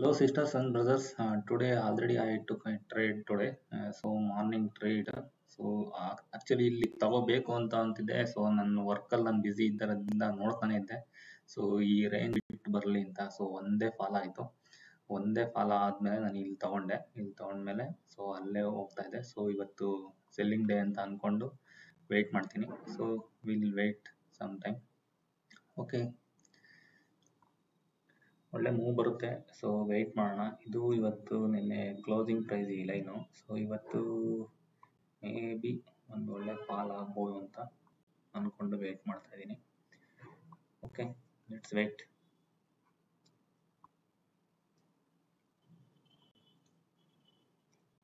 Hello, sisters and brothers. Today already I took a trade today. So morning trade. So actually ಇಲ್ಲಿ ತಗೋಬೇಕು ಅಂತ ಅಂತಿದ್ದೆ. So ನನ್ನ ವರ್ಕಲ್ಲಿ ನಾನು ಬ್ಯುಸಿ ಇದ್ದರಿಂದ ನೋಡ್ತಾನೆ ಇದ್ದೆ. ಸೊ ಈ ರೇಂಜ್ ಬಿಟ್ಟು ಬರಲಿ ಅಂತ. ಸೊ ಒಂದೇ ಫಾಲ್ ಆಯಿತು. ಒಂದೇ ಫಾಲ್ ಆದ್ಮೇಲೆ ನಾನು ಇಲ್ಲಿ ತಗೊಂಡೆ. ಇಲ್ಲಿ ತಗೊಂಡ್ಮೇಲೆ ಸೊ ಅಲ್ಲೇ ಹೋಗ್ತಾ ಇದೆ. ಸೊ ಇವತ್ತು ಸೆಲ್ಲಿಂಗ್ ಡೇ ಅಂತ ಅನ್ಕೊಂಡು ವೆಯ್ಟ್ ಮಾಡ್ತೀನಿ. So will wait some time. Okay, ಒಳ್ಳೆ ಮೂವ್ ಬರುತ್ತೆ. ಸೊ ವೆಯ್ಟ್ ಮಾಡೋಣ. ಇದು ಇವತ್ತು ನಿನ್ನೆ ಕ್ಲೋಸಿಂಗ್ ಪ್ರೈಸ್ ಈ ಲೈನು. ಸೊ ಇವತ್ತು ಮೇ ಬಿ ಒಂದು ಒಳ್ಳೆ ಫಾಲ್ ಆಗ್ಬೋದು ಅಂತ ಅನ್ಕೊಂಡು ವೆಯ್ಟ್ ಮಾಡ್ತಾ ಇದ್ದೀನಿ. Okay, let's wait.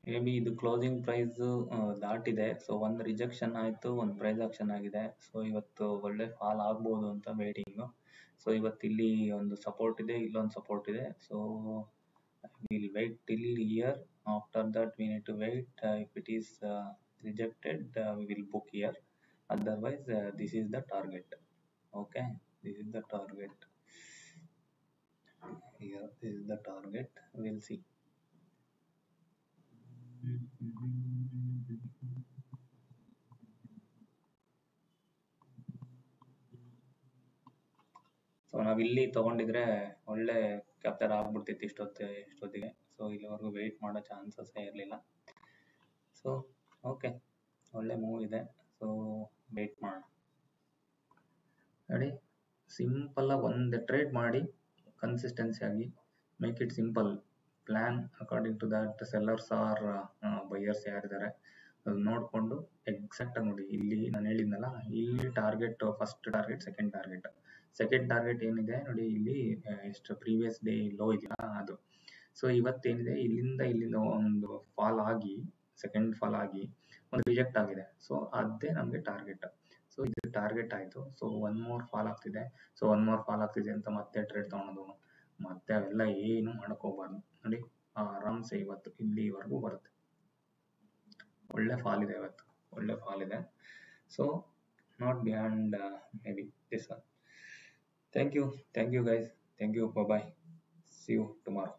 May be ಇದು ಕ್ಲೋಸಿಂಗ್ ಪ್ರೈಸ್ ದಾಟಿದೆ. ಸೊ ಒಂದು ರಿಜೆಕ್ಷನ್ ಆಯಿತು, ಒಂದು ಪ್ರೈಸ್ ಆಕ್ಷನ್ ಆಗಿದೆ. ಸೊ ಇವತ್ತು ಒಳ್ಳೆ ಫಾಲ್ ಆಗ್ಬೋದು ಅಂತ ವೇಟಿಂಗು. ಸೊ ಇವತ್ತು ಇಲ್ಲಿ ಒಂದು ಸಪೋರ್ಟ್ ಇದೆ, ಇಲ್ಲೊಂದು ಸಪೋರ್ಟ್ ಇದೆ. So we'll wait till here. After that we need to wait. If it is rejected, we will book here. Otherwise this is the target. Okay, this is the target. Here this is the target. We'll see. So ನಾವಿಲ್ಲಿ ತಗೊಂಡಿದ್ರೆ ಒಳ್ಳೆ capture ಆಗ್ಬಿಡ್ತಿತ್ತು ಇಷ್ಟೊತ್ತಿಗೆ. So ಇಲ್ಲಿವರೆಗೂ weight ಮಾಡೋ ಚಾನ್ಸಸ್ಸೇ ಇರಲಿಲ್ಲ. So okay, ಒಳ್ಳೆ move ಇದೆ. So wait ಮಾಡೋಣ. ನೋಡಿ, ಸಿಂಪಲ್ಲಾಗಿ ಒಂದು ಟ್ರೇಡ್ ಮಾಡಿ ಕನ್ಸಿಸ್ಟೆನ್ಸಿ ಆಗಿ make it simple. Plan according to that sellers or buyers ಯಾರಿದ್ದಾರೆ ಅದು ನೋಡಿಕೊಂಡು ಎಕ್ಸಾಕ್ಟಾಗಿ ನೋಡಿ. ಇಲ್ಲಿ ನಾನು ಹೇಳಿದ್ನಲ್ಲ, ಇಲ್ಲಿ target first target, second target ಏನಿದೆ ನೋಡಿ, ಇಲ್ಲಿ ಎಷ್ಟು ಪ್ರೀವಿಯಸ್ ಡೇ ಲೋ ಇದೆಯಲ್ಲ ಅದು. ಸೊ ಇವತ್ತೇನಿದೆ, ಇಲ್ಲಿಂದ ಒಂದು ಫಾಲ್ ಆಗಿ, ಸೆಕೆಂಡ್ ಫಾಲ್ ಆಗಿ ಒಂದು ರಿಜೆಕ್ಟ್ ಆಗಿದೆ. ಸೊ ಅದೇ ನಮಗೆ ಟಾರ್ಗೆಟ್. ಸೊ ಇದು ಟಾರ್ಗೆಟ್ ಆಯಿತು. ಸೊ ಒನ್ ಮೋರ್ ಫಾಲ್ ಆಗ್ತಿದೆ. ಸೊ ಒನ್ ಮೋರ್ ಫಾಲ್ ಆಗ್ತಿದೆ ಅಂತ ಮತ್ತೆ ಟ್ರೇಡ್ ತೊಗೊಳೋದು, ಮತ್ತೆ ಅವೆಲ್ಲ ಏನು ಹೋಗ್ಬಾರ್ದು. ನೋಡಿ, ಆರಾಮ್ಸೆ ಇವತ್ತು ಇಲ್ಲಿವರೆಗೂ ಬರುತ್ತೆ. ಒಳ್ಳೆ ಫಾಲ್ ಇದೆ ಇವತ್ತು, ಒಳ್ಳೆ ಫಾಲ್ ಇದೆ. So not beyond may be this one. Thank you guys. Thank you. Bye bye. See you tomorrow.